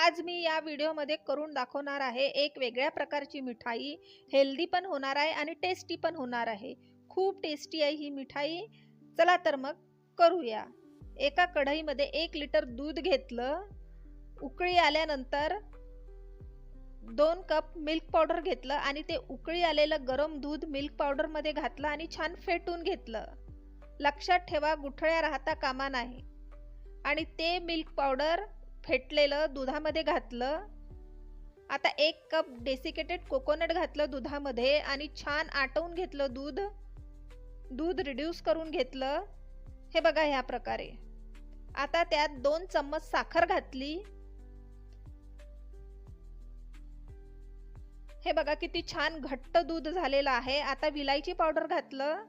आज मी या व्हिडिओमध्ये करून दाखवणार आहे एक वेगळ्या प्रकारची मिठाई। हेल्दी पण होणार आहे आणि टेस्टी पण होणार आहे। खूप टेस्टी आहे ही मिठाई। चला तर मग करूया। एका कढईमध्ये 1 लिटर दूध घेतलं। उकळी आल्यानंतर 2 कप मिल्क पावडर घेतलं आणि ते उकळी आलेलं गरम दूध मिल्क पावडर मध्ये घातलं आणि छान फेटून घेतलं। लक्षात ठेवा गुठळ्या राहता कामा नाही। आणि ते मिल्क पावडर फेटलेलं दुधामध्ये घातलं। आता 1 कप डेसिकेटेड कोकोनट घातलं दुधामध्ये आणि छान आटवून घेतलं दूध रिड्यूस करून घेतलं। हे बघा ह्या प्रकारे। आता त्यात 2 चम्मच साखर घातली। हे बघा किती छान घट्ट दूध झालेलं आहे। आता विलायची पावडर घातलं।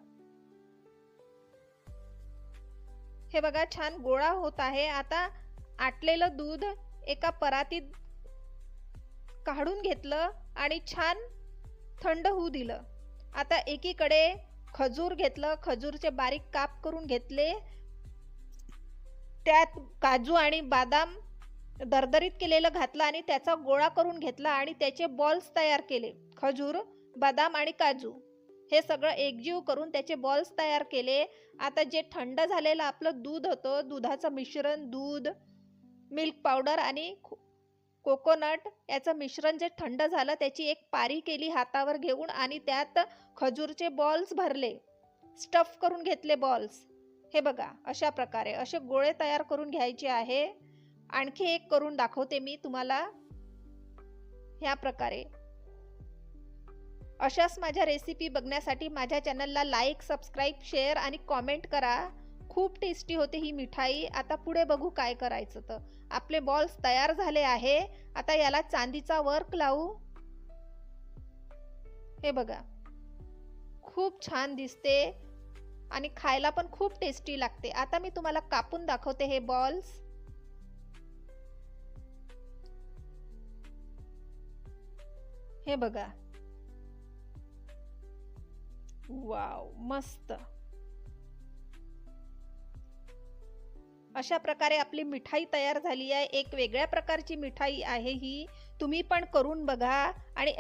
हे बघा छान गोळा होत आहे। आता आटलेलं दूध एका परातीत काढून घेतलं आणि छान थंड होऊ दिलं। आता एकीकडे खजूर घेतलं। खजूरचे बारीक काप करून घेतले। त्यात काजू आणि बदाम दरदरीत केलेलं घातलं आणि त्याचा गोळा करून घेतला आणि त्याचे बॉल्स तयार केले। खजूर, बदाम आणि काजू हे सगळं एकजीव करून त्याचे बॉल्स तयार केले। आता जे थंड झालेलं आपलं दूध होतं, दुधाचं मिश्रण, दूध, मिल्क पावडर आणि कोकोनट याचं मिश्रण जे थंड झालं त्याची एक पारी केली हातावर घेऊन आणि त्यात खजूरचे बॉल्स भरले। स्टफ करून घेतले बॉल्स। हे बघा अशा प्रकारे असे गोळे तयार करून घ्यायचे आहे। आणखी एक करून दाखवते मी तुम्हाला। ह्या प्रकारे अशाच माझ्या रेसिपी बघण्यासाठी माझ्या चॅनलला लाईक, सबस्क्राईब, शेअर आणि कमेंट करा। खूप टेस्टी होते ही मिठाई। आता पुढे बघू काय करायचं तर। आपले बॉल्स तयार झाले आहे। आता याला चांदीचा वर्क लावू। हे बघा खूप छान दिसते आणि खायला पण खूप टेस्टी लागते। आता मी तुम्हाला कापून दाखवते हे बॉल्स। हे बघा वाव मस्त। अशा प्रकारे आपली मिठाई तयार झाली आहे। एक वेगळ्या प्रकारची मिठाई आहे ही। तुम्ही पण करून बघा आणि